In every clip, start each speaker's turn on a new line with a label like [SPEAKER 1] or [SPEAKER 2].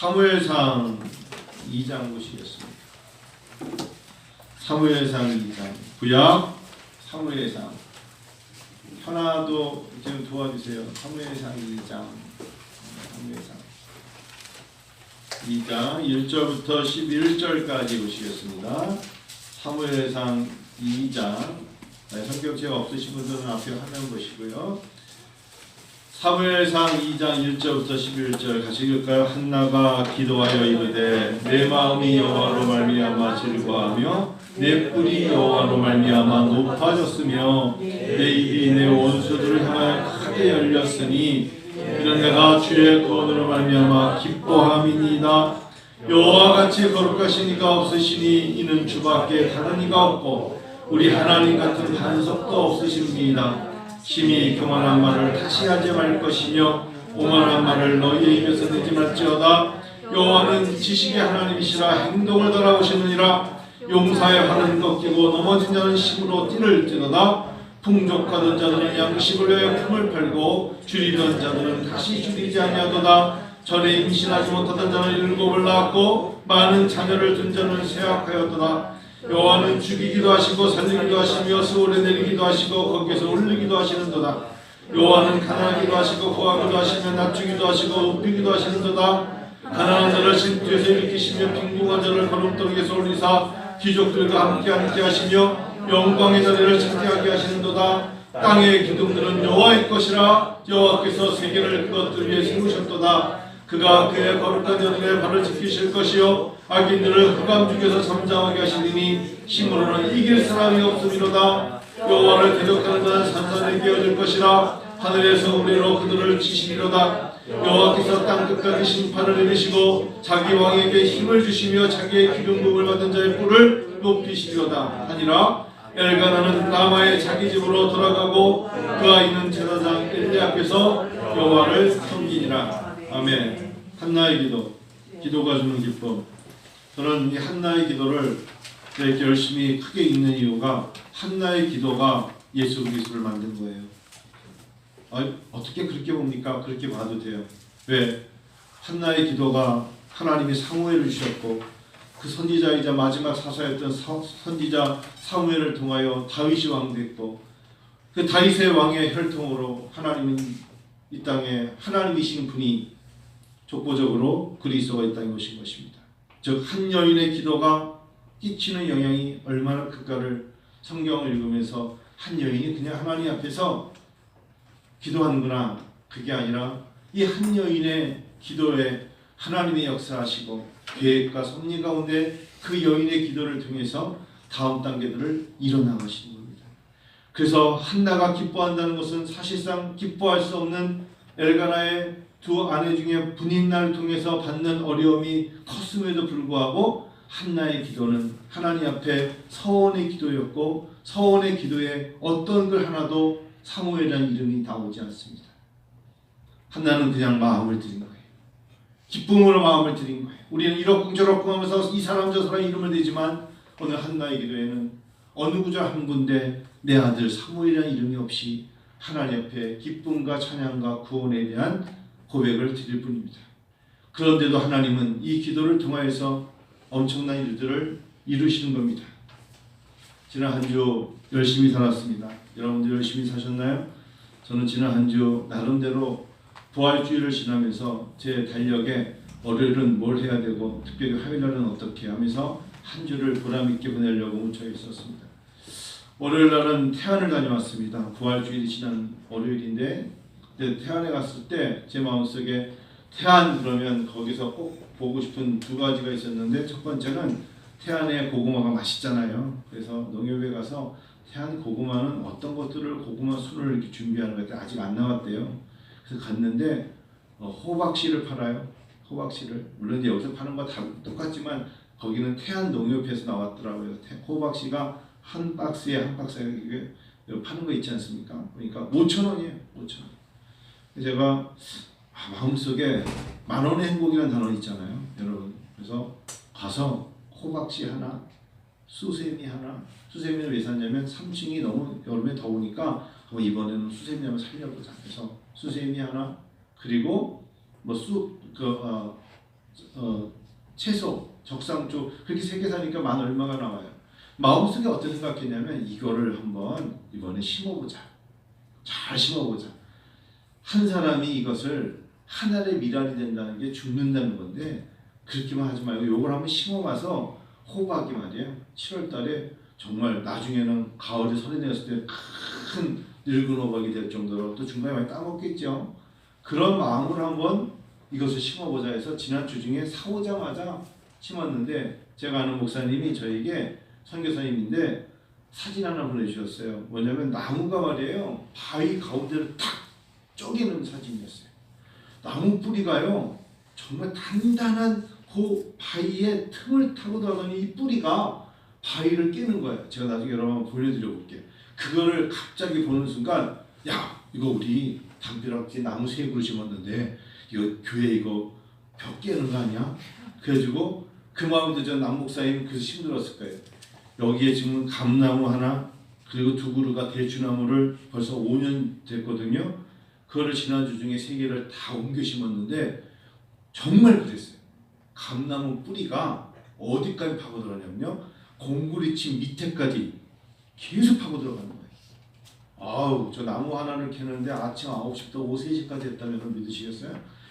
[SPEAKER 1] 사무엘상 2장 보시겠습니다. 사무엘상 2장 구약 사무엘상 현아도 좀 도와주세요. 사무엘상 2장 1절부터 11절까지 보시겠습니다. 사무엘상 2장 성경책 없으신 분들은 앞에 화면 보시고요. 사무엘상 2장 1절부터 11절 같이 읽을까요? 한나가 기도하여 이르되 내 마음이 여호와로 말미암아 즐거워하며 내 뿔이 여호와로 말미암아 높아졌으며 내 입이 내 원수들을 향하여 크게 열렸으니 이는 내가 주의 구원으로 말미암아 기뻐함이니이다. 여호와 같이 거룩하신 이가 없으시니 이는 주밖에 다른 이가 없고 우리 하나님 같은 반석도 없으십니다. 심히 교만한 말을 다시 하지 말 것이며 오만한 말을 너희의 입에서 내지 말지어다. 여호와는 지식의 하나님이시라 행동을 돌아오시느니라. 용사의 활은 꺾이고 넘어진 자는 힘으로 띠를 띠도다. 풍족하던 자들은 양식을 위하여 품을 팔고 줄이던 자들은 다시 줄이지 아니하도다. 전에 임신하지 못하던 자는 7을 낳았고 많은 자녀를 둔 자는 쇠약하였도다. 여호와는 죽이기도 하시고 살리기도 하시며 수월에 내리기도 하시고 거기에서 올리기도 하시는도다. 여호와는 가난하기도 하시고 구하기도 하시며 낮추기도 하시고 높이기도 하시는도다. 가난한 자를 신투에서 일으키시며 빈궁한 자를 거름더기에서 올리사 귀족들과 함께 하시며 영광의 자리를 차지하게 하시는도다. 땅의 기둥들은 여호와의 것이라. 여호와께서 세계를 그것들 위해 세우셨도다. 그가 그의 거룩한 여인의 발을 지키실 것이요 악인들을 흑암 중에서 잠잠하게 하시리니 힘으로는 이길 사람이 없음이로다. 여호와를 대적하는 자는 산산에 깨어질 것이라. 하늘에서 우리로 그들을 치시리로다. 여호와께서 땅끝까지 심판을 내리시고 자기 왕에게 힘을 주시며 자기의 기름 부음을 받은 자의 뿔을 높이시리로다 하니라. 엘가나는 라마의 자기 집으로 돌아가고 그 아이는 제사장 엘리 앞에서 여호와를 섬기니라. 아멘. 한나의 기도가 주는 기쁨. 저는 이 한나의 기도를 이렇게 열심히 크게 읽는 이유가 한나의 기도가 예수 그리스도를 만든 거예요. 어떻게 그렇게 봅니까? 그렇게 봐도 돼요. 왜? 한나의 기도가 하나님이 사무엘을 주셨고 그 선지자이자 마지막 사사였던 선지자 사무엘을 통하여 다윗이 왕 됐고 그 다윗의 왕의 혈통으로 하나님은 이 땅에 하나님이신 분이 족보적으로 그리스도가 이 땅에 오신 것입니다. 즉 한 여인의 기도가 끼치는 영향이 얼마나 클까를 성경을 읽으면서 한 여인이 그냥 하나님 앞에서 기도하는구나, 그게 아니라 이 한 여인의 기도에 하나님의 역사하시고 계획과 섭리 가운데 그 여인의 기도를 통해서 다음 단계들을 이뤄나가시는 겁니다. 그래서 한나가 기뻐한다는 것은 사실상 기뻐할 수 없는 엘가나의 두 아내 중에 분인날을 통해서 받는 어려움이 컸음에도 불구하고 한나의 기도는 하나님 앞에 서원의 기도였고 서원의 기도에 어떤 걸 하나도 사무엘이라는 이름이 나오지 않습니다. 한나는 그냥 마음을 드린 거예요. 기쁨으로 마음을 드린 거예요. 우리는 이러쿵저러쿵 하면서 이 사람 저 사람 이름을 대지만 오늘 한나의 기도에는 어느 구절 한 군데 내 아들 사무엘이라는 이름이 없이 하나님 앞에 기쁨과 찬양과 구원에 대한 고백을 드릴 뿐입니다. 그런데도 하나님은 이 기도를 통하여서 엄청난 일들을 이루시는 겁니다. 지난 한 주 열심히 살았습니다. 여러분들 열심히 사셨나요? 저는 지난 한 주 나름대로 부활주의를 지나면서 제 달력에 월요일은 뭘 해야 되고 특별히 화요일날은 어떻게 하면서 한 주를 보람있게 보내려고 뭉쳐 있었습니다. 월요일날은 태안을 다녀왔습니다. 부활주일이 지난 월요일인데 태안에 갔을 때 제 마음속에 태안 그러면 거기서 꼭 보고 싶은 두 가지가 있었는데 첫 번째는 태안의 고구마가 맛있잖아요. 그래서 농협에 가서 태안 고구마는 어떤 것들을 고구마 순을 이렇게 준비하는 것 같아요. 아직 안 나왔대요. 그래서 갔는데 호박씨를 팔아요. 호박씨를 물론 이제 여기서 파는 거 다 똑같지만 거기는 태안 농협에서 나왔더라고요. 호박씨가 한 박스에 한 박스에 파는 거 있지 않습니까? 그러니까 5,000원이에요. 5,000원. 제가 마음속에 만원의 행복이라는 단어 있잖아요, 여러분. 그래서 가서 호박씨 하나, 수세미 하나. 수세미는 왜 샀냐면 3층이 너무 여름에 더우니까 이번에는 수세미 한번 살려보자. 그래서 수세미 하나 그리고 채소, 적상쪽 그렇게 3개 사니까 만 얼마가 나와요. 마음속에 어떤 생각했냐면 이거를 한번 이번에 심어보자. 잘 심어보자. 한 사람이 이것을 하나의 미랄이 된다는 게 죽는다는 건데 그렇게만 하지 말고 요걸 한번 심어봐서 호박이 말이에요. 7월 달에 정말 나중에는 가을에 설이 내렸을 때 큰 늙은 호박이 될 정도로 또 중간에 많이 따먹겠죠. 그런 마음으로 한번 이것을 심어보자 해서 지난주 중에 사오자마자 심었는데 제가 아는 목사님이 저에게 선교사님인데 사진 하나 보내주셨어요. 뭐냐면 나무가 말이에요. 바위 가운데를 탁 쪼개는 사진이었어요. 나무 뿌리가요. 정말 단단한 그 바위에 틈을 타고 들어가니 이 뿌리가 바위를 깨는 거예요. 제가 나중에 여러분 보여드려 볼게요. 그거를 갑자기 보는 순간 야 이거 우리 담벼락에 나무 3그루 심었는데 이거 교회 이거 벽 깨는 거 아니야? 그래가지고 그 마음도 전 남목사님 그래서 힘들었을 거예요. 여기에 지금 감나무 하나 그리고 2그루가 대추나무를 벌써 5년 됐거든요. 그거를 지난주 중에 3개를 다 옮겨 심었는데 정말 그랬어요. 감나무 뿌리가 어디까지 파고 들어가냐면요. 공구리층 밑에까지 계속 파고 들어가는 거예요. 아우 저 나무 하나를 캐는데 아침 9시부터 오후 3시까지 했다면 믿으시겠어요?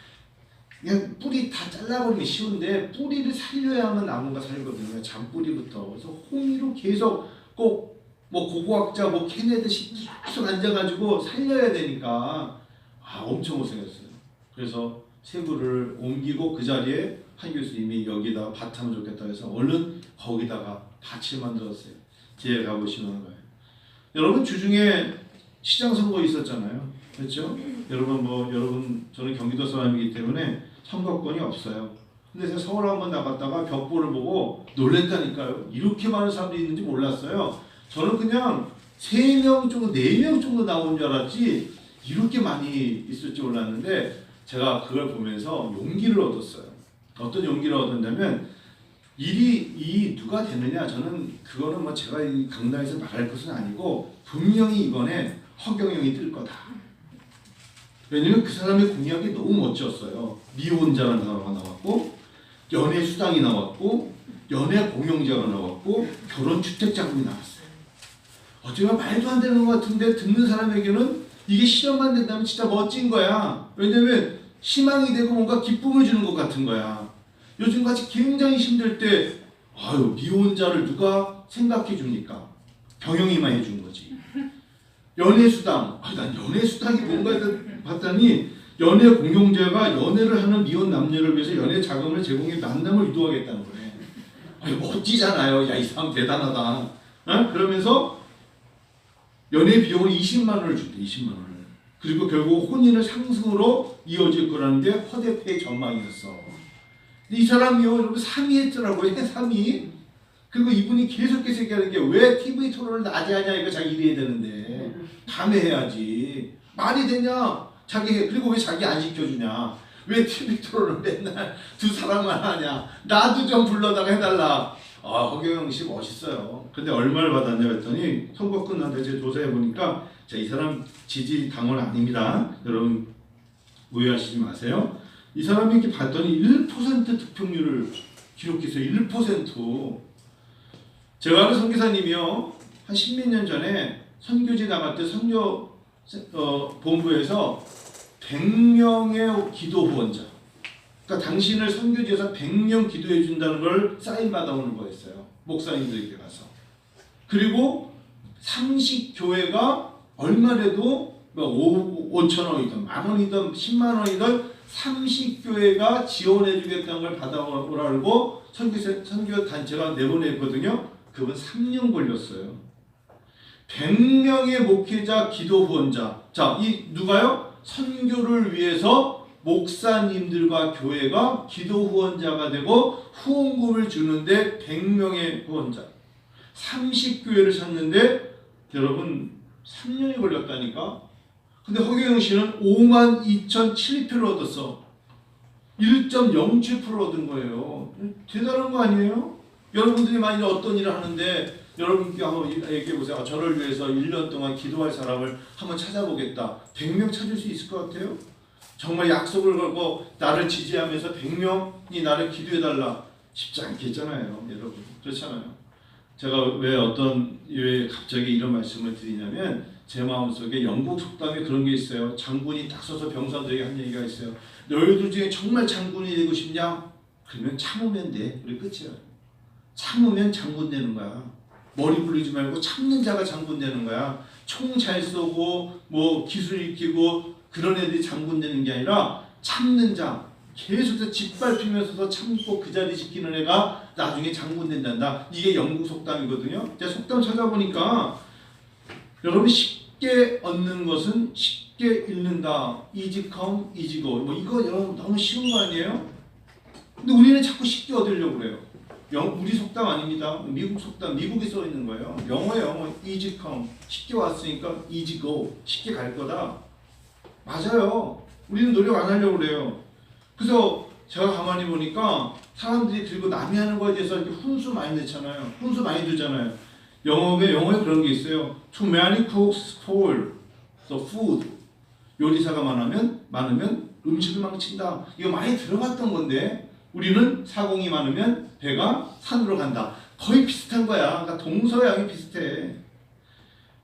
[SPEAKER 1] 그냥 뿌리 다 잘라버리기 쉬운데 뿌리를 살려야만 나무가 살거든요. 잔뿌리부터. 그래서 호미로 계속 꼭 뭐 고고학자 뭐 캐내듯이 계속 앉아가지고 살려야 되니까 엄청 고생했어요. 그래서 3그루를 옮기고 그 자리에 한 교수님이 여기다가 밭 하면 좋겠다 해서 얼른 거기다가 밭을 만들었어요. 뒤에 가보시면 거예요. 여러분 주중에 시장 선거 있었잖아요. 그렇죠? 여러분 저는 경기도 사람이기 때문에 선거권이 없어요. 근데 제가 서울 한번 나갔다가 벽보를 보고 놀랬다니까요. 이렇게 많은 사람들이 있는지 몰랐어요. 저는 그냥 3명 정도, 4명 정도 나온 줄 알았지 이렇게 많이 있을 줄 몰랐는데 제가 그걸 보면서 용기를 얻었어요. 어떤 용기를 얻었냐면 일이 누가 되느냐 저는 그거는 뭐 제가 이 강당에서 말할 것은 아니고 분명히 이번에 허경영이 뜰 거다. 왜냐면 그 사람의 공약이 너무 멋졌어요. 미혼자가 나왔고 연애 수당이 나왔고 연애 공용자가 나왔고 결혼 주택 자금이 나왔어요. 어쩌면 말도 안 되는 것 같은데 듣는 사람에게는 이게 실현만 된다면 진짜 멋진 거야. 왜냐면 희망이 되고 뭔가 기쁨을 주는 것 같은 거야. 요즘같이 굉장히 힘들 때 미혼자를 누가 생각해 줍니까? 경영이만 해준 거지. 연애수당. 난 연애수당이 뭔가 봤더니 연애 공용자가 연애를 하는 미혼 남녀를 위해서 연애 자금을 제공해 만남을 유도하겠다는 거네. 멋지잖아요. 야, 이 사람 대단하다. 그러면서 연애 비용을 20만 원을 준대. 20만 원을. 그리고 결국 혼인을 상승으로 이어질 거라는 게 허대패의 전망이었어. 이 사람이요, 여러분 3위 했더라고요. 3위. 그리고 이분이 계속 얘기하는 게 왜 TV 토론을 낮에 하냐, 이거 자기 일해야 되는데 밤에 해야지. 말이 되냐? 그리고 왜 자기 안 시켜주냐? 왜 TV 토론을 맨날 2사람만 하냐? 나도 좀 불러다가 해달라. 허경영 씨 멋있어요. 근데 얼마를 받았냐 했더니 선거 끝났는데 제가 조사해 보니까 이 사람 지지 당원 아닙니다. 여러분 오해하시지 마세요. 이 사람이 이렇게 봤더니 1% 득표율을 기록했어요. 1%. 제가 아는 선교사님이요. 한 10몇 년 전에 선교지 나갈 때 선교 본부에서 100명의 기도 후원자. 그러니까 당신을 선교지에서 100명 기도해 준다는 걸 사인 받아오는 거였어요. 목사님들에게 가서. 그리고 30교회가 얼마라도 5,000원이든 만원이든 10만원이든 30교회가 지원해 주겠다는 걸 받아오라고 선교 단체가 내보냈거든요. 그분 3년 걸렸어요. 100명의 목회자 기도 후원자. 자, 이 누가요? 선교를 위해서 목사님들과 교회가 기도 후원자가 되고 후원금을 주는데 100명의 후원자. 30교회를 찾는데 여러분 3년이 걸렸다니까. 근데 허경영 씨는 52,007표를 얻었어. 1.07% 얻은 거예요. 대단한 거 아니에요? 여러분들이 만약 어떤 일을 하는데 여러분께 한번 얘기해 보세요. 저를 위해서 1년 동안 기도할 사람을 한번 찾아보겠다. 100명 찾을 수 있을 것 같아요? 정말 약속을 걸고 나를 지지하면서 100명이 나를 기도해달라. 쉽지 않겠잖아요, 여러분. 그렇잖아요. 제가 왜 갑자기 이런 말씀을 드리냐면 제 마음속에 영국 속담에 그런 게 있어요. 장군이 딱 서서 병사들에게 한 얘기가 있어요. 너희들 중에 정말 장군이 되고 싶냐? 그러면 참으면 돼. 우리 끝이야. 참으면 장군 되는 거야. 머리 굴리지 말고 참는 자가 장군 되는 거야. 총 잘 쏘고 뭐 기술 익히고 그런 애들이 장군 되는 게 아니라 참는 자, 계속해서 짓밟히면서도 참고 그 자리 지키는 애가 나중에 장군 된단다. 이게 영국 속담이거든요. 제가 속담 찾아보니까 여러분 쉽게 얻는 것은 쉽게 잃는다. easy come, easy go. 뭐 이거 여러분 너무 쉬운 거 아니에요? 근데 우리는 자꾸 쉽게 얻으려고 그래요. 우리 속담 아닙니다. 미국 속담, 미국에 써 있는 거예요. 영어예요. easy come, 쉽게 왔으니까 easy go, 쉽게 갈 거다. 맞아요. 우리는 노력 안 하려고 그래요. 그래서 제가 가만히 보니까 사람들이 그리고 남이 하는 거에 대해서 이렇게 훈수 많이 내잖아요. 훈수 많이 두잖아요. 영어에 그런 게 있어요. Too many cooks spoil the food. 요리사가 많으면 음식을 망친다. 이거 많이 들어봤던 건데 우리는 사공이 많으면 배가 산으로 간다. 거의 비슷한 거야. 그러니까 동서양이 비슷해.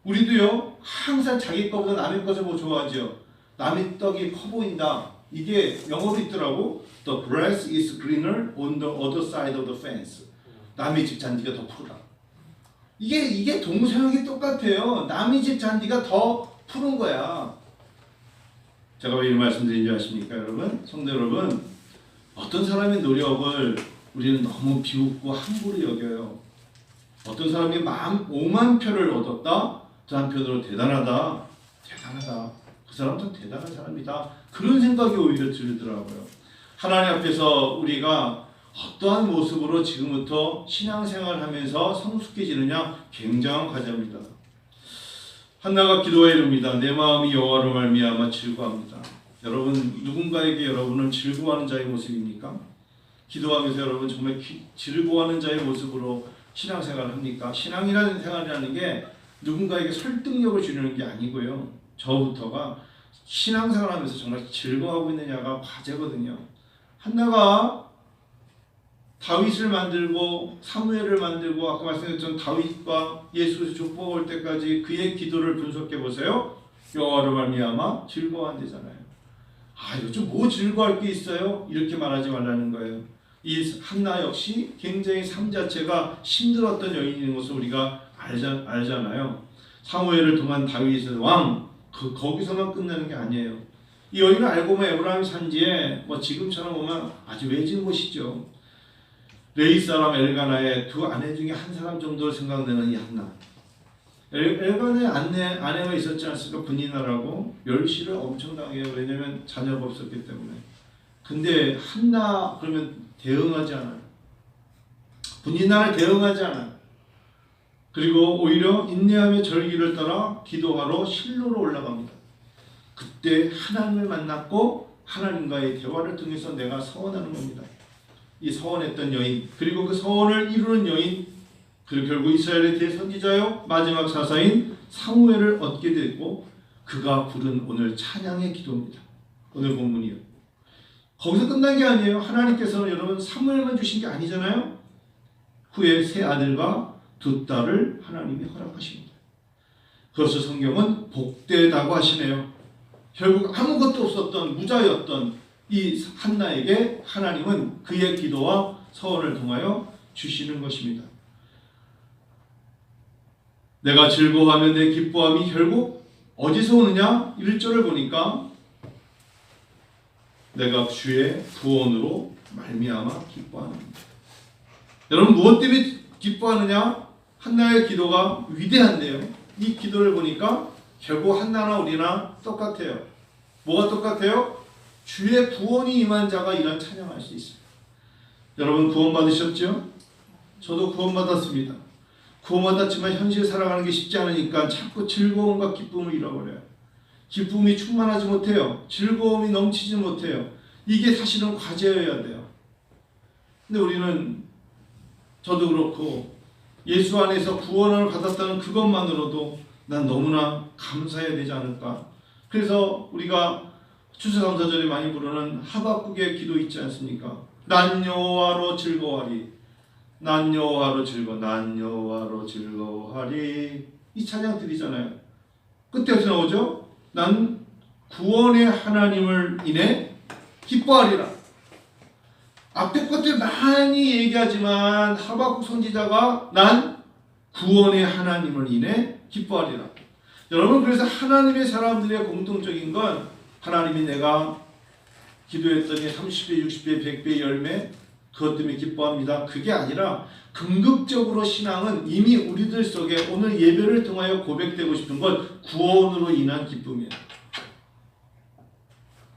[SPEAKER 1] 우리도요 항상 자기 거보다 남의 것을 뭐 좋아하죠. 남의 떡이 커 보인다. 이게 영어로 있더라고. The grass is greener on the other side of the fence. 남의 집 잔디가 더 푸르다. 이게 동서양이 똑같아요. 남의 집 잔디가 더 푸른 거야. 제가 왜 이런 말씀드린 줄 아십니까, 여러분? 성도 여러분, 어떤 사람의 노력을 우리는 너무 비웃고 함부로 여겨요. 어떤 사람이 5만 표를 얻었다. 저 한편으로 대단하다. 그 사람은 대단한 사람이다. 그런 생각이 오히려 들더라고요. 하나님 앞에서 우리가 어떠한 모습으로 지금부터 신앙생활을 하면서 성숙해지느냐 굉장한 과제입니다. 한나가 기도에 이릅니다. 내 마음이 여호와로 말미암아 즐거워합니다. 여러분 누군가에게 여러분은 즐거워하는 자의 모습입니까? 기도하면서 여러분 정말 즐거워하는 자의 모습으로 신앙생활을 합니까? 신앙이라는 생활이라는 게 누군가에게 설득력을 주려는 게 아니고요. 저부터가 신앙생활하면서 정말 즐거워하고 있느냐가 과제거든요. 한나가 다윗을 만들고 사무엘을 만들고 아까 말씀드렸던 다윗과 예수를 족보가 올 때까지 그의 기도를 분석해 보세요. 여호와로 말미암아 즐거워한대잖아요. 요즘 뭐 즐거워할 게 있어요? 이렇게 말하지 말라는 거예요. 이 한나 역시 굉장히 삶 자체가 힘들었던 여인인 것을 우리가 알잖아요. 사무엘을 통한 다윗의 왕, 거기서만 끝나는 게 아니에요. 이 여인은 알고 보면 에브라임 산지에 뭐 지금처럼 보면 아주 외진 곳이죠. 레위 사람 엘가나의 두 아내 중에 한 사람 정도로 생각되는 이 한나. 엘가나의 아내가 있었지 않습니까? 분이나라고 멸시를 엄청 당해요. 왜냐면 자녀가 없었기 때문에. 근데 한나 그러면 대응하지 않아요. 분이나를 대응하지 않아요. 그리고 오히려 인내하며 절기를 따라 기도하러 실로로 올라갑니다. 그때 하나님을 만났고 하나님과의 대화를 통해서 내가 서원하는 겁니다. 이 서원했던 여인, 그리고 그 서원을 이루는 여인, 그리고 결국 이스라엘의 대선지자요 마지막 사사인 사무엘을 얻게 됐고 그가 부른 오늘 찬양의 기도입니다. 오늘 본문이요. 거기서 끝난 게 아니에요. 하나님께서는 여러분 사무엘만 주신 게 아니잖아요. 후에 세 아들과 두 딸을 하나님이 허락하십니다. 그래서 성경은 복되다고 하시네요. 결국 아무것도 없었던 무자였던 이 한나에게 하나님은 그의 기도와 서원을 통하여 주시는 것입니다. 내가 즐거워하며 내 기뻐함이 결국 어디서 오느냐? 1절을 보니까 내가 주의 구원으로 말미암아 기뻐합니다. 여러분 무엇 때문에 기뻐하느냐? 한나의 기도가 위대한데요. 이 기도를 보니까 결국 한나나 우리나 똑같아요. 뭐가 똑같아요? 주의 구원이 임한 자가 이런 찬양할 수 있습니다. 여러분 구원 받으셨죠? 저도 구원 받았습니다. 구원 받았지만 현실 살아가는 게 쉽지 않으니까 자꾸 즐거움과 기쁨을 잃어버려요. 기쁨이 충만하지 못해요. 즐거움이 넘치지 못해요. 이게 사실은 과제여야 돼요. 근데 우리는 저도 그렇고 예수 안에서 구원을 받았다는 그것만으로도 난 너무나 감사해야 되지 않을까. 그래서 우리가 추수감사절에 많이 부르는 하박국의 기도 있지 않습니까? 난 여호와로 즐거워하리. 난 여호와로 즐거워하리. 이 찬양 드리잖아요. 끝에 어떻게 나오죠? 난 구원의 하나님을 인해 기뻐하리라. 앞에 것들 많이 얘기하지만 하박국 선지자가 난 구원의 하나님을 인해 기뻐하리라. 여러분, 그래서 하나님의 사람들의 공통적인 건 하나님이 내가 기도했더니 30배, 60배, 100배 열매 그것 때문에 기뻐합니다. 그게 아니라 궁극적으로 신앙은 이미 우리들 속에 오늘 예배를 통하여 고백되고 싶은 건 구원으로 인한 기쁨이에요.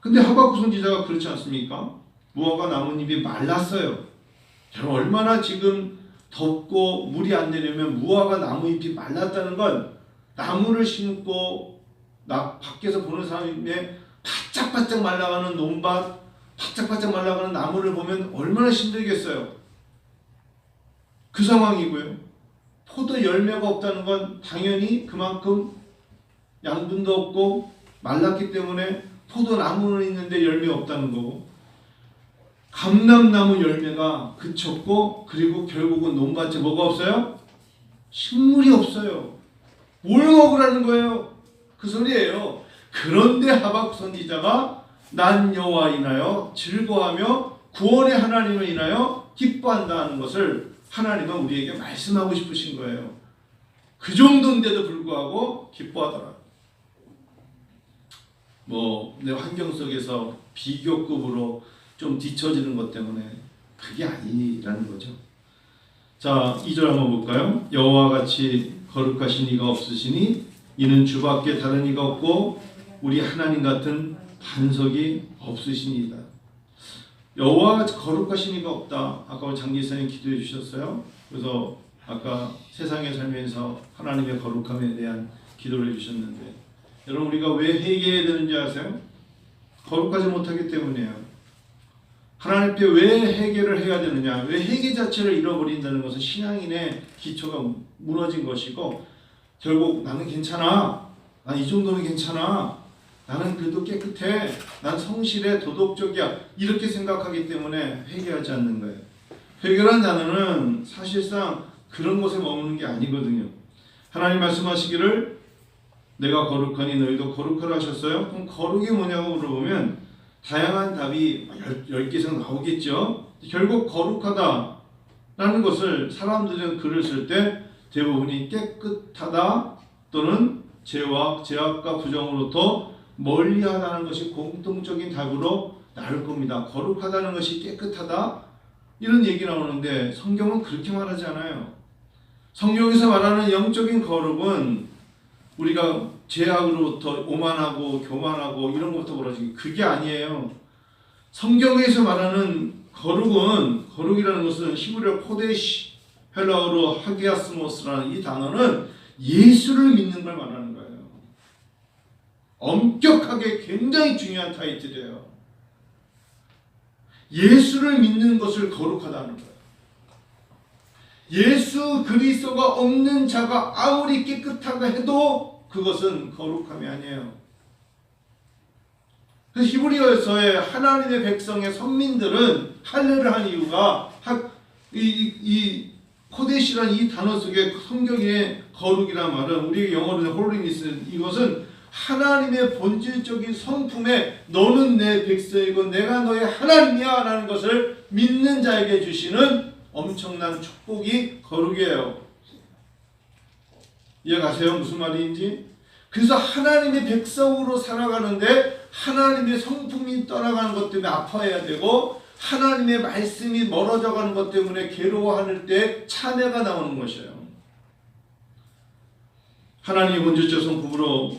[SPEAKER 1] 근데 하박국 선지자가 그렇지 않습니까? 무화과 나뭇잎이 말랐어요. 여러분, 얼마나 지금 덥고 물이 안 내려면 무화과 나무잎이 말랐다는 건 나무를 심고 밖에서 보는 사람의 바짝바짝 말라가는 논밭, 바짝바짝 말라가는 나무를 보면 얼마나 힘들겠어요. 그 상황이고요. 포도 열매가 없다는 건 당연히 그만큼 양분도 없고 말랐기 때문에 포도나무는 있는데 열매 없다는 거고, 감람나무 열매가 그쳤고 그리고 결국은 논밭에 뭐가 없어요? 식물이 없어요. 뭘 먹으라는 거예요? 그 소리예요. 그런데 하박국 선지자가 난 여호와 인하여 즐거워하며 구원의 하나님을 인하여 기뻐한다는 것을 하나님은 우리에게 말씀하고 싶으신 거예요. 그 정도인데도 불구하고 기뻐하더라. 내 환경 속에서 비교급으로 좀 뒤처지는 것 때문에 그게 아니라는 거죠. 자, 2절 한번 볼까요? 여호와 같이 거룩하신 이가 없으시니 이는 주밖에 다른 이가 없고 우리 하나님 같은 반석이 없으시니이다. 여호와 같이 거룩하신 이가 없다. 아까 장기사님 기도해 주셨어요. 그래서 아까 세상에 살면서 하나님의 거룩함에 대한 기도를 해주셨는데, 여러분, 우리가 왜 회개해야 되는지 아세요? 거룩하지 못하기 때문이에요. 하나님께 왜 회개를 해야 되느냐? 왜 회개 자체를 잃어버린다는 것은 신앙인의 기초가 무너진 것이고, 결국 나는 괜찮아, 난 이 정도는 괜찮아, 나는 그래도 깨끗해, 난 성실해, 도덕적이야, 이렇게 생각하기 때문에 회개하지 않는 거예요. 회개란 단어는 사실상 그런 곳에 머무는 게 아니거든요. 하나님 말씀하시기를 내가 거룩하니 너희도 거룩하라 하셨어요. 그럼 거룩이 뭐냐고 물어보면 다양한 답이 10개 이상 나오겠죠. 결국 거룩하다라는 것을 사람들은 글을 쓸 때 대부분이 깨끗하다 또는 죄악과 부정으로부터 멀리하다는 것이 공통적인 답으로 나올 겁니다. 거룩하다는 것이 깨끗하다 이런 얘기 나오는데 성경은 그렇게 말하지 않아요. 성경에서 말하는 영적인 거룩은 우리가 죄악으로부터 오만하고 교만하고 이런 것부터 벌어지기, 그게 아니에요. 성경에서 말하는 거룩이라는 것은 히브리어 코데시, 헬라어로 하기아스모스라는 이 단어는 예수를 믿는 걸 말하는 거예요. 엄격하게 굉장히 중요한 타이틀이에요. 예수를 믿는 것을 거룩하다는 거예요. 예수 그리스도가 없는 자가 아무리 깨끗하다 해도 그것은 거룩함이 아니에요. 그래서 히브리어에서의 하나님의 백성의 선민들은 할례를 한 이유가 이 코데시라는 이 단어 속에 성경의 거룩이란 말은 우리 영어로는 홀리니스, 이것은 하나님의 본질적인 성품에 너는 내 백성이고 내가 너의 하나님이야 라는 것을 믿는 자에게 주시는 엄청난 축복이 거룩이에요. 이해가세요? 무슨 말인지? 그래서 하나님의 백성으로 살아가는데 하나님의 성품이 떠나가는 것 때문에 아파해야 되고, 하나님의 말씀이 멀어져 가는 것 때문에 괴로워할 때 참회가 나오는 것이에요. 하나님의 본질적 성품으로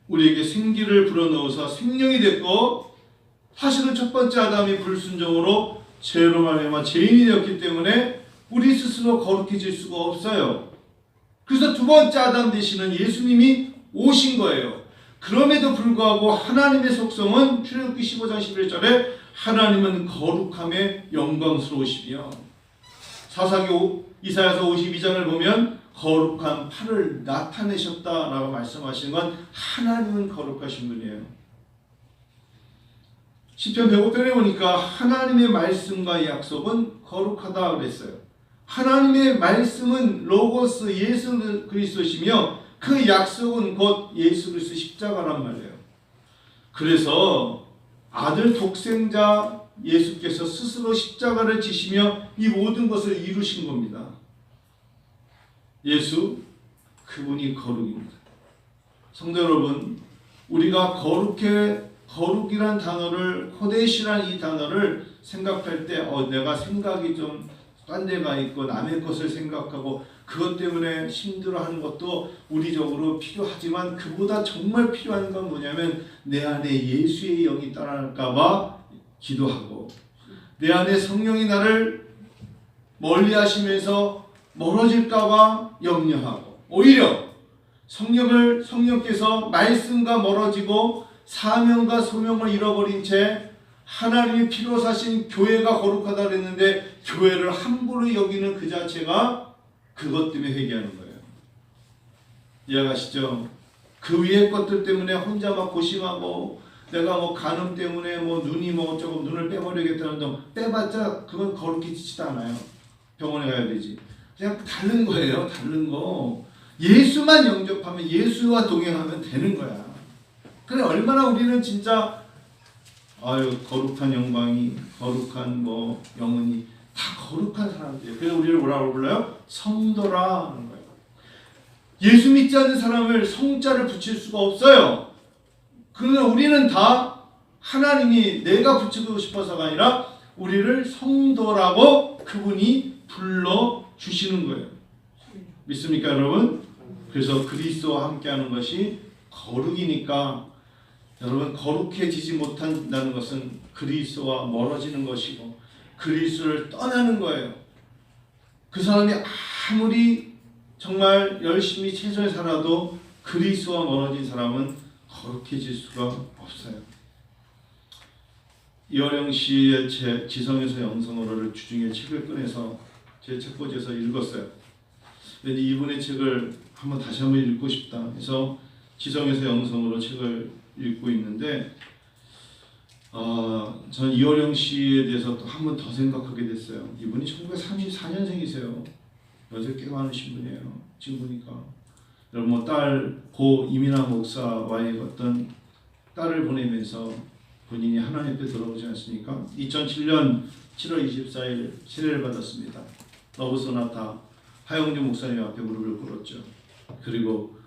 [SPEAKER 1] 우리에게 생기를 불어넣어서 생명이 됐고, 사실은 첫 번째 아담이 불순종으로 죄로 말미암아 죄인이 되었기 때문에 우리 스스로 거룩해질 수가 없어요. 그래서 두 번째 아담 되시는 예수님이 오신 거예요. 그럼에도 불구하고 하나님의 속성은 출애굽기 15장 11절에 하나님은 거룩함에 영광스러우시며, 이사야서 52장을 보면 거룩한 팔을 나타내셨다라고 말씀하시는 건 하나님은 거룩하신 분이에요. 시편 105편에 보니까 하나님의 말씀과 약속은 거룩하다 그랬어요. 하나님의 말씀은 로고스 예수 그리스도시며 그 약속은 곧 예수 그리스도 십자가란 말이에요. 그래서 아들 독생자 예수께서 스스로 십자가를 지시며 이 모든 것을 이루신 겁니다. 예수 그분이 거룩입니다. 성도 여러분, 우리가 거룩이란 단어를, 호데시란 이 단어를 생각할 때 내가 생각이 좀 딴 데가 있고 남의 것을 생각하고 그것 때문에 힘들어하는 것도 우리적으로 필요하지만 그보다 정말 필요한 건 뭐냐면 내 안에 예수의 영이 떠날까 봐 기도하고 내 안에 성령이 나를 멀리하시면서 멀어질까 봐 염려하고 오히려 성령께서 말씀과 멀어지고 사명과 소명을 잃어버린 채 하나님이 피로 사신 교회가 거룩하다 그랬는데 교회를 함부로 여기는 그 자체가 그것 때문에 회개하는 거예요. 이해가시죠? 그 위의 것들 때문에 혼자 막 고심하고 내가 뭐 간음 때문에 뭐 눈이 뭐 조금 눈을 빼버리겠다는 동 빼봤자 그건 거룩해지지도 않아요. 병원에 가야 되지. 그냥 다른 거예요. 다른 거. 예수만 영접하면 예수와 동행하면 되는 거야. 그래 얼마나 우리는 진짜 거룩한 영광이 거룩한 뭐 영혼이 다 거룩한 사람들이에요. 그래서 우리를 뭐라고 불러요? 성도라 하는 거예요. 예수 믿지 않는 사람을 성자를 붙일 수가 없어요. 그러나 우리는 다 하나님이 내가 붙이고 싶어서가 아니라 우리를 성도라고 그분이 불러주시는 거예요. 믿습니까 여러분? 그래서 그리스도와 함께하는 것이 거룩이니까 여러분 거룩해지지 못한다는 것은 그리스도와 멀어지는 것이고 그리스도를 떠나는 거예요. 그 사람이 아무리 정말 열심히 최선을 살아도 그리스도와 멀어진 사람은 거룩해질 수가 없어요. 이어령 씨의 지성에서 영성으로를 주중에 책을 꺼내서 제 책꽂이에서 읽었어요. 근데 이분의 책을 다시 한번 읽고 싶다 해서 지성에서 영성으로 책을 읽고 있는데 전 이어령 씨에 대해서 또 한 번 더 생각하게 됐어요. 이분이 1934년생이세요. 연세 꽤 많으신 분이에요. 지금 보니까 여러분 딸 고 이민아 목사와의 어떤 딸을 보내면서 본인이 하나님 앞에 돌아오지 않습니까? 2007년 7월 24일 세례를 받았습니다. 러브소나타 하영주 목사님 앞에 무릎을 꿇었죠. 그리고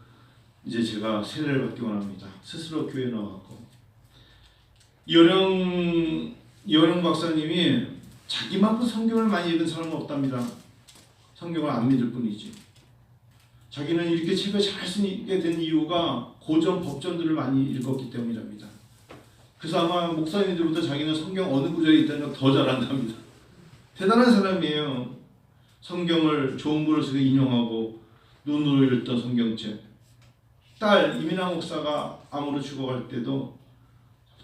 [SPEAKER 1] 이제 제가 세례를 받기 원합니다. 스스로 교회에 나왔고 이어령 박사님이 자기만큼 성경을 많이 읽은 사람은 없답니다. 성경을 안 믿을 뿐이지. 자기는 이렇게 책을 잘 쓰게 된 이유가 고전 법전들을 많이 읽었기 때문이랍니다. 그래서 아마 목사님들보다 자기는 성경 어느 구절에 있다는 더 잘한답니다. 대단한 사람이에요. 성경을 좋은 버릇으로 인용하고 눈으로 읽던 성경책. 딸 이민아 목사가 암으로 죽어갈 때도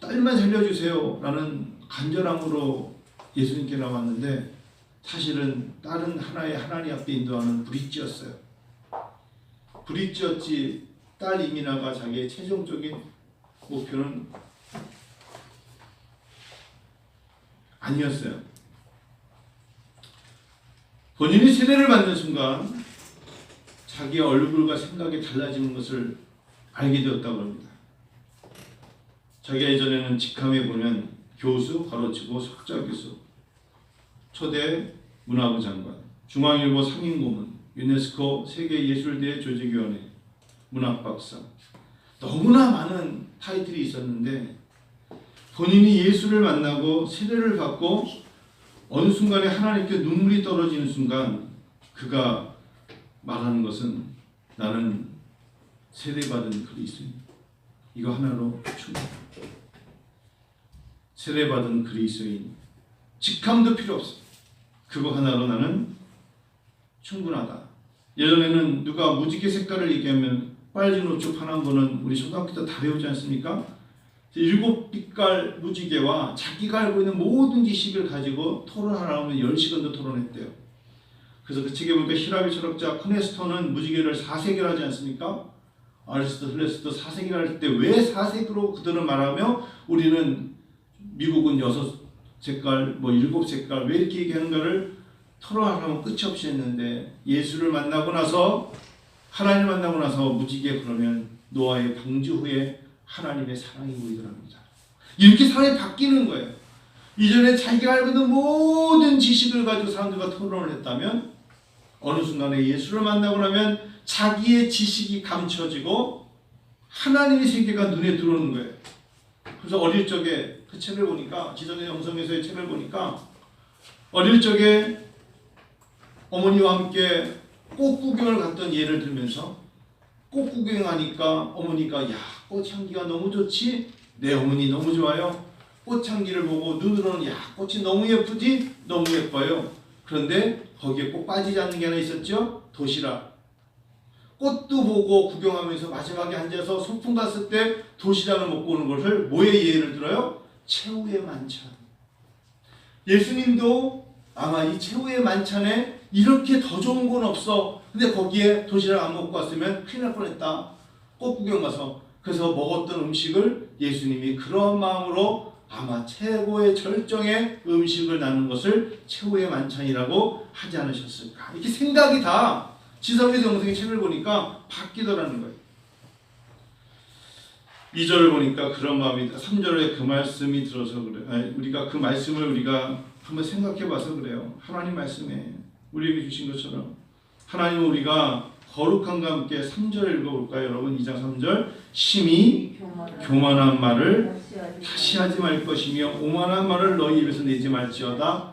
[SPEAKER 1] 딸만 살려주세요 라는 간절함으로 예수님께 나왔는데 사실은 딸은 하나의 하나님 앞에 인도하는 브릿지였어요. 브릿지였지 딸 이민아가 자기의 최종적인 목표는 아니었어요. 본인이 세례를 받는 순간 자기의 얼굴과 생각이 달라지는 것을 알게 되었다고 합니다. 자기가 예전에는 직함에 보면 교수, 가로치고 석좌 교수, 초대 문화부 장관, 중앙일보 상임고문, 유네스코 세계예술대 조직위원회, 문학박사 너무나 많은 타이틀이 있었는데 본인이 예수를 만나고 세례를 받고 어느 순간에 하나님께 눈물이 떨어지는 순간 그가 말하는 것은 나는 세례받은 그리스도인 이거 하나로 충분합니다. 세례받은 그리스도인 직함도 필요 없어. 그거 하나로 나는 충분하다. 예전에는 누가 무지개 색깔을 얘기하면 빨진 우측 파란 거는 우리 초등학교 때 다 배우지 않습니까? 7빛깔 무지개와 자기가 알고 있는 모든 지식을 가지고 토론하라고 하면 10시간도 토론했대요. 그래서 그 책에 보니까 히라비 철학자 코네스토는 무지개를 4색이라 하지 않습니까? 아리스토텔레스도 4색이라 할 때 왜 4색으로 그들은 말하며 우리는 미국은 6색깔, 뭐 7색깔 왜 이렇게 얘기하는가를 토론하면 끝이 없이 했는데 예수를 만나고 나서 하나님을 만나고 나서 무지개 그러면 노아의 방주 후에 하나님의 사랑이 보이더랍니다. 이렇게 사람이 바뀌는 거예요. 이전에 자기가 알고 있는 모든 지식을 가지고 사람들과 토론을 했다면 어느 순간에 예수를 만나고 나면 자기의 지식이 감춰지고 하나님의 세계가 눈에 들어오는 거예요. 그래서 어릴 적에 그 책을 보니까 지성의 영성에서의 책을 보니까 어릴 적에 어머니와 함께 꽃 구경을 갔던 예를 들면서 꽃 구경하니까 어머니가 야 꽃향기가 너무 좋지? 내 어머니 너무 좋아요. 꽃향기를 보고 눈으로는 야 꽃이 너무 예쁘지? 너무 예뻐요. 그런데 거기에 꼭 빠지지 않는 게 하나 있었죠? 도시락. 꽃도 보고 구경하면서 마지막에 앉아서 소풍 갔을 때 도시락을 먹고 오는 것을 뭐의 예를 들어요? 최후의 만찬. 예수님도 아마 이 최후의 만찬에 이렇게 더 좋은 건 없어. 근데 거기에 도시락 안 먹고 왔으면 큰일 날 뻔했다. 꽃 구경 가서. 그래서 먹었던 음식을 예수님이 그런 마음으로 아마 최고의 절정의 음식을 나눈 것을 최후의 만찬이라고 하지 않으셨을까. 이렇게 생각이 다 지성에서 영성의 책을 보니까 바뀌더라는 거예요. 2절을 보니까 그런 마음이 3절에 그 말씀이 들어서 그래. 우리가 그 말씀을 우리가 한번 생각해 봐서 그래요. 하나님 말씀에 우리에게 주신 것처럼 하나님은 우리가 거룩함과 함께 3절 읽어볼까요? 여러분 2장 3절 심히 교만한 말을 다시 하지 말 것이며 오만한 말을 너희 입에서 내지 말지어다.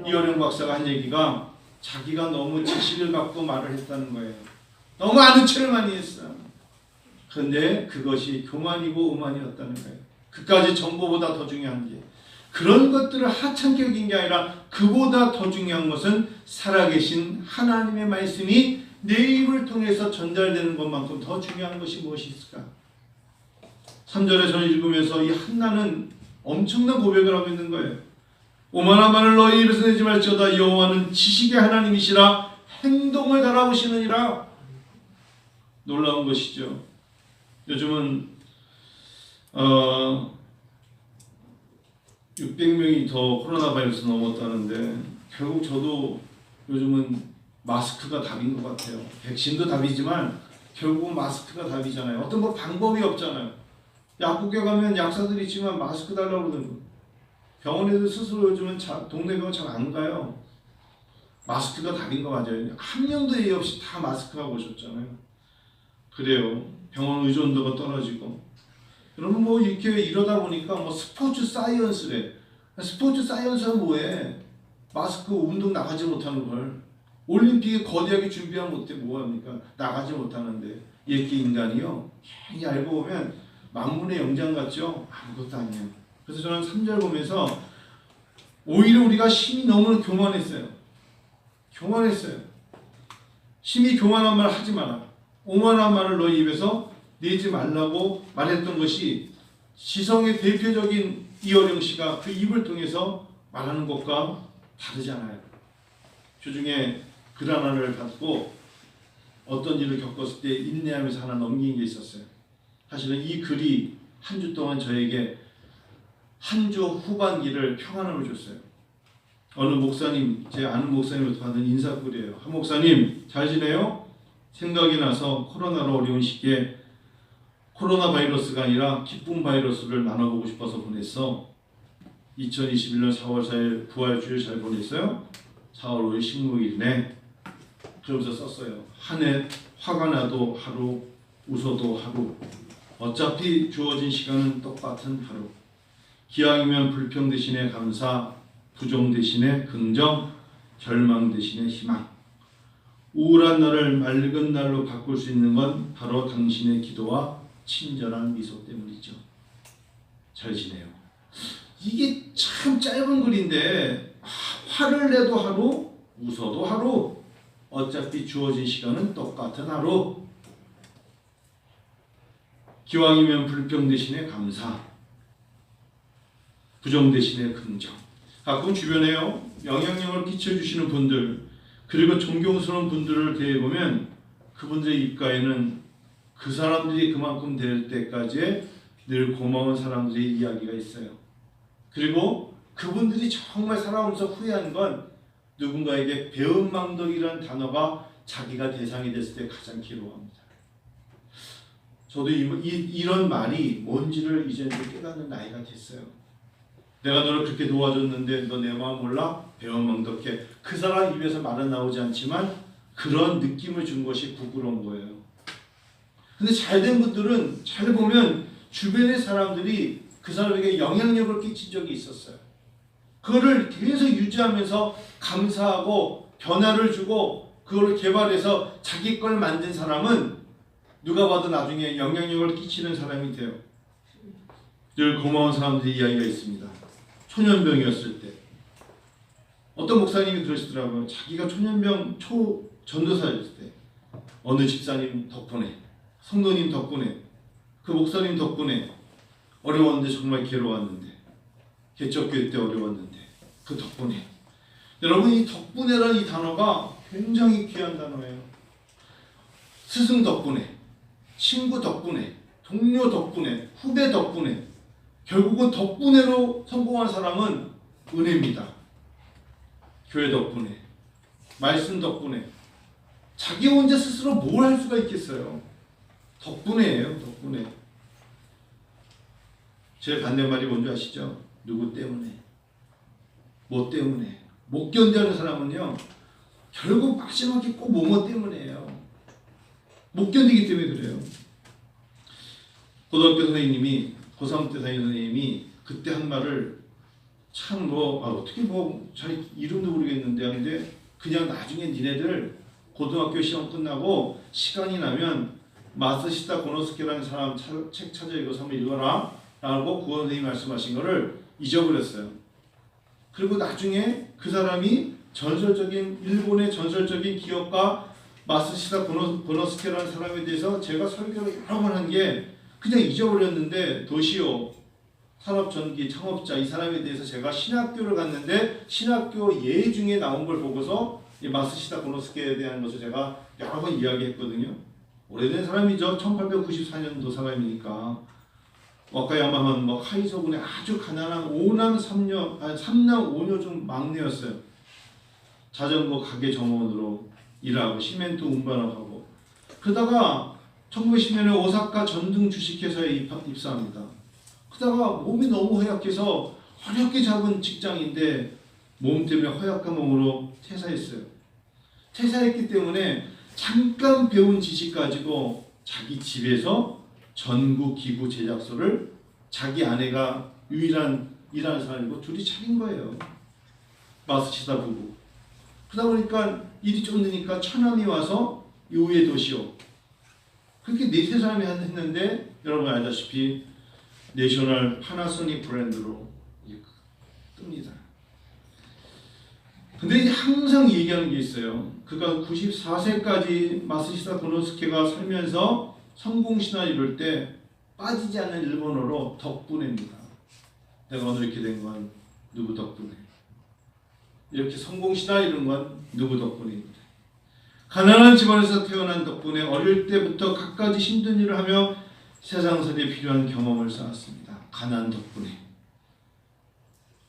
[SPEAKER 1] 이어령 박사가 한 얘기가 자기가 너무 지식을 갖고 말을 했다는 거예요. 너무 아는 체를 많이 했어. 그런데 그것이 교만이고 오만이었다는 거예요. 그까지 정보보다 더 중요한 게 그런 것들을 하찮게 여긴 게 아니라 그보다 더 중요한 것은 살아계신 하나님의 말씀이 내 입을 통해서 전달되는 것만큼 더 중요한 것이 무엇이 있을까? 3절에 저는 읽으면서 이 한나는 엄청난 고백을 하고 있는 거예요. 오만한 말을 너희 입에서 내지 말지어다. 여호와는 지식의 하나님이시라 행동을 달아보시느니라. 놀라운 것이죠. 요즘은 600명이 더 코로나 바이러스 넘었다는데 결국 저도 요즘은 마스크가 답인 것 같아요. 백신도 답이지만 결국은 마스크가 답이잖아요. 어떤 뭐 방법이 없잖아요. 약국에 가면 약사들이 있지만 마스크 달라고 그러는 거예요. 병원에도 스스로 요즘은 동네 병원 잘 안 가요. 마스크가 답인 거 맞아요. 한 명도 예의 없이 다 마스크하고 오셨잖아요. 그래요. 병원 의존도가 떨어지고. 여러분 뭐 이렇게 이러다 보니까 뭐 스포츠 사이언스래. 스포츠 사이언스는 뭐해? 마스크 운동 나가지 못하는 걸. 올림픽에 거대하게 준비하면 못해 뭐합니까? 나가지 못하는데 이렇게 인간이요. 괜히 알고 보면 만문의 영장 같죠? 아무것도 아니에요. 그래서 저는 3절 보면서 오히려 우리가 심히 너무 교만했어요. 교만했어요. 심히 교만한 말 하지 마라. 오만한 말을 너희 입에서 내지 말라고 말했던 것이 지성의 대표적인 이어령 씨가 그 입을 통해서 말하는 것과 다르잖아요. 주중에 글 하나를 받고 어떤 일을 겪었을 때 인내하면서 하나 넘긴 게 있었어요. 사실은 이 글이 한 주 동안 저에게 한 주 후반기를 평안함을 줬어요. 어느 목사님, 제 아는 목사님부터 받은 인사글이에요. 한 목사님 잘 지내요? 생각이 나서 코로나로 어려운 시기에 코로나 바이러스가 아니라 기쁨 바이러스를 나눠보고 싶어서 보냈어. 2021년 4월 4일 부활주일 잘 보냈어요? 4월 5일 식목일이네. 그러면서 썼어요. 한 해 화가 나도 하루, 웃어도 하루. 어차피 주어진 시간은 똑같은 하루. 기왕이면 불평 대신에 감사, 부정 대신에 긍정, 절망 대신에 희망. 우울한 날을 맑은 날로 바꿀 수 있는 건 바로 당신의 기도와 친절한 미소 때문이죠. 잘 지내요. 이게 참 짧은 글인데 화를 내도 하루, 웃어도 하루. 어차피 주어진 시간은 똑같은 하루. 기왕이면 불평 대신에 감사, 부정 대신에 긍정. 가끔 주변에요 영향력을 끼쳐주시는 분들 그리고 존경스러운 분들을 대해보면 그분들의 입가에는 그 사람들이 그만큼 될 때까지 늘 고마운 사람들의 이야기가 있어요. 그리고 그분들이 정말 살아오면서 후회한 건 누군가에게 배은망덕이라는 단어가 자기가 대상이 됐을 때 가장 괴로워합니다. 저도 이런 말이 뭔지를 이제 깨닫는 나이가 됐어요. 내가 너를 그렇게 도와줬는데 너 내 마음 몰라? 배은망덕해. 그 사람 입에서 말은 나오지 않지만 그런 느낌을 준 것이 부끄러운 거예요. 근데 잘된 분들은 잘 보면 주변의 사람들이 그 사람에게 영향력을 끼친 적이 있었어요. 그거를 계속 유지하면서 감사하고 변화를 주고 그거를 개발해서 자기 걸 만든 사람은 누가 봐도 나중에 영향력을 끼치는 사람이 돼요. 늘 고마운 사람들의 이야기가 있습니다. 초년병이었을 때 어떤 목사님이 그러시더라고요. 자기가 초년병 전도사였을 때 어느 집사님 덕분에, 성도님 덕분에, 그 목사님 덕분에 어려웠는데 정말 괴로웠는데, 개척교회 때 어려웠는데 그 덕분에. 여러분, 이 덕분에라는 이 단어가 굉장히 귀한 단어예요. 스승 덕분에, 친구 덕분에, 동료 덕분에, 후배 덕분에, 결국은 덕분에로 성공한 사람은 은혜입니다. 교회 덕분에, 말씀 덕분에. 자기 혼자 스스로 뭘 할 수가 있겠어요. 덕분에예요. 덕분에. 제 반대말이 뭔지 아시죠? 누구 때문에, 뭐 때문에. 못 견디는 사람은요, 결국 마지막에 꼭 뭐뭐 때문에예요. 못 견디기 때문에 그래요. 고등학교 선생님이, 고3 때 선생님이 그때 한 말을 참 어떻게 잘 이름도 모르겠는데, 근데 그냥 나중에 니네들 고등학교 시험 끝나고 시간이 나면 마스시타 고노스케라는 사람 책 찾아 읽어서 한번 읽어라 라고 구 선생님이 말씀하신 거를 잊어버렸어요. 그리고 나중에 그 사람이 일본의 전설적인 기업가 마스시타 고노스케라는 사람에 대해서 제가 설교를 여러 번 한 게 그냥 잊어버렸는데, 도시오 산업전기 창업자 이 사람에 대해서 제가 신학교를 갔는데 신학교 예 중에 나온 걸 보고서 이 마스시타 고노스케에 대한 것을 제가 여러 번 이야기했거든요. 오래된 사람이죠. 1894년도 사람이니까. 와카야마는 하이소군의 아주 가난한 3남 5녀 중 막내였어요. 자전거 가게 점원으로 일하고 시멘트 운반하고, 그러다가 1910년에 오사카 전등 주식회사에 입사합니다. 그러다가 몸이 너무 허약해서 어렵게 잡은 직장인데 몸 때문에 허약한 몸으로 퇴사했어요. 퇴사했기 때문에 잠깐 배운 지식 가지고 자기 집에서 전구 기구 제작소를 자기 아내가 유일한 일하는 사람이고 둘이 차린 거예요. 마스시타 부부. 그러다 보니까 일이 좀 느니까 처남이 와서 이후에 도시오. 그렇게 네세 사람이 했는데 여러분 알다시피 내셔널 파나소닉 브랜드로 뜹니다. 근데 이제 항상 얘기하는 게 있어요. 그가 94세까지 마스시타 고노스케가 살면서 성공신화 이룰 때 빠지지 않는 일본어로 덕분에입니다. 내가 오늘 이렇게 된 건 누구 덕분에. 이렇게 성공신화 이룬 건 누구 덕분입니다. 가난한 집안에서 태어난 덕분에 어릴 때부터 갖가지 힘든 일을 하며 세상살이에 필요한 경험을 쌓았습니다. 가난 덕분에.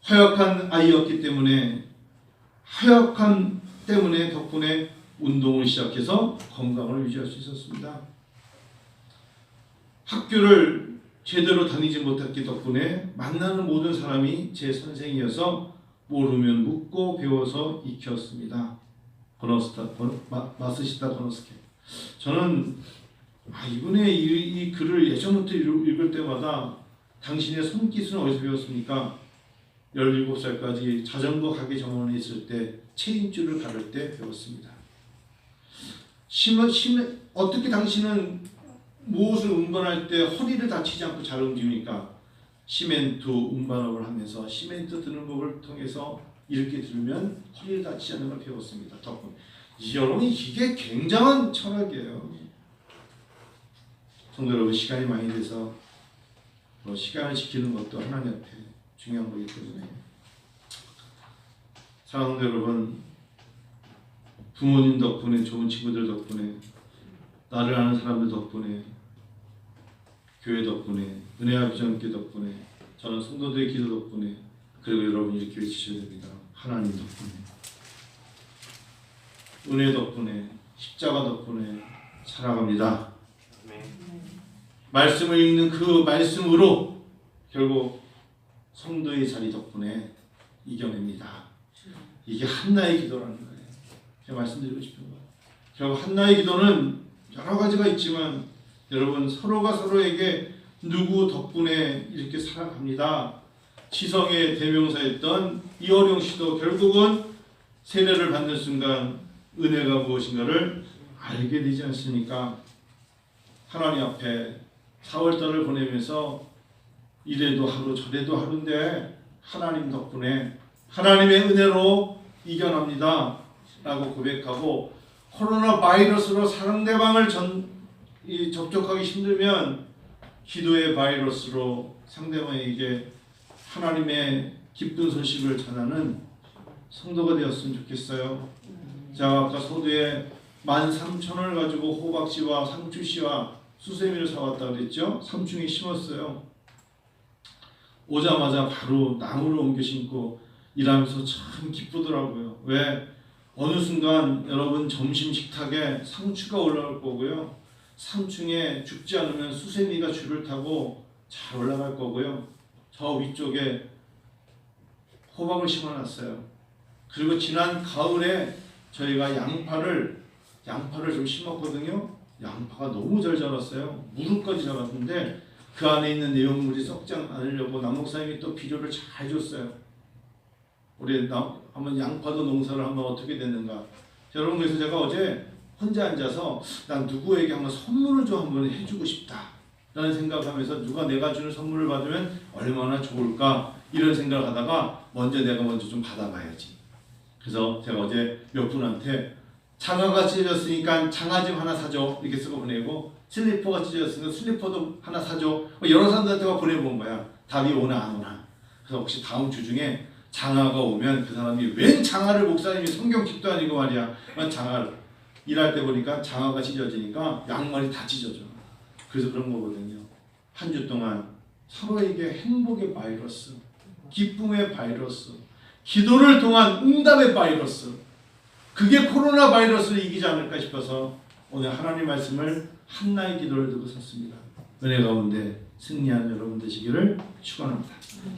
[SPEAKER 1] 허약한 아이였기 때문에 덕분에 운동을 시작해서 건강을 유지할 수 있었습니다. 학교를 제대로 다니지 못했기 덕분에 만나는 모든 사람이 제 선생이어서 모르면 묻고 배워서 익혔습니다. 마스시타 고노스케. 저는 이분의 이 글을 예전부터 읽을 때마다 당신의 손기술은 어디서 배웠습니까? 17살까지 자전거 가게 점원에 있을 때 체인줄을 가를 때 배웠습니다. 어떻게 당신은 무엇을 운반할 때 허리를 다치지 않고 잘 움직입니까? 시멘트 운반업을 하면서 시멘트 드는 법을 통해서 이렇게 들으면 허리를 다치지 않는 걸 배웠습니다. 덕분. 여러분, 이게 굉장한 철학이에요. 성도 여러분, 시간이 많이 돼서 시간을 지키는 것도 하나님 앞에 중요한 거기 때문에, 사랑하는 여러분, 부모님 덕분에, 좋은 친구들 덕분에, 나를 아는 사람들 덕분에, 교회 덕분에, 은혜와 비전교회 덕분에, 저는 성도들의 기도 덕분에 그리고 여러분 이렇게 외치셔야 됩니다. 하나님 덕분에, 은혜 덕분에, 십자가 덕분에 살아갑니다. 말씀을 읽는 그 말씀으로 결국 성도의 자리 덕분에 이겨냅니다. 이게 한나의 기도라는 거예요. 제가 말씀드리고 싶은 거예요. 결국 한나의 기도는 여러 가지가 있지만 여러분 서로가 서로에게 누구 덕분에 이렇게 살아갑니다. 지성의 대명사였던 이어령 씨도 결국은 세례를 받는 순간 은혜가 무엇인가를 알게 되지 않습니까? 하나님 앞에 4월달을 보내면서 이래도 하루 저래도 하루인데 하나님 덕분에 하나님의 은혜로 이겨납니다 라고 고백하고, 코로나 바이러스로 상대방을 접촉하기 힘들면 기도의 바이러스로 상대방에게 하나님의 기쁜 소식을 전하는 성도가 되었으면 좋겠어요. 자, 아까 소두에 13,000원을 가지고 호박씨와 상추씨와 수세미를 사왔다고 그랬죠? 3층에 심었어요. 오자마자 바로 나무를 옮겨 심고 일하면서 참 기쁘더라고요. 왜? 어느 순간 여러분 점심 식탁에 상추가 올라올 거고요. 3층에 죽지 않으면 수세미가 줄을 타고 잘 올라갈 거고요. 저 위쪽에 호박을 심어놨어요. 그리고 지난 가을에 저희가 양파를 좀 심었거든요. 양파가 너무 잘 자랐어요. 무릎까지 자랐는데 그 안에 있는 내용물이 썩지 않으려고 남목사님이 또 비료를 잘 줬어요. 우리 한번 양파도 농사를 한번 어떻게 됐는가. 여러분, 그래서 제가 어제 혼자 앉아서 난 누구에게 한번 선물을 좀 한번 해주고 싶다 라는 생각하면서 누가 내가 주는 선물을 받으면 얼마나 좋을까 이런 생각을 하다가 내가 먼저 좀 받아봐야지. 그래서 제가 어제 몇 분한테 장화가 찢어졌으니까 장화 좀 하나 사줘 이렇게 쓰고 보내고, 슬리퍼가 찢어졌으니까 슬리퍼도 하나 사줘, 여러 사람들한테 보내본 거야. 답이 오나 안 오나. 그래서 혹시 다음 주 중에 장화가 오면 그 사람이 웬 장화를, 목사님이 성경집도 아니고 말이야, 장화를 일할 때 보니까 장화가 찢어지니까 양말이 다 찢어져. 그래서 그런 거거든요. 한 주 동안 서로에게 행복의 바이러스, 기쁨의 바이러스, 기도를 통한 응답의 바이러스, 그게 코로나 바이러스를 이기지 않을까 싶어서 오늘 하나님 말씀을 한나의 기도를 두고 섰습니다. 은혜 가운데 승리하는 여러분 되시기를 축원합니다. 기도하겠습니다.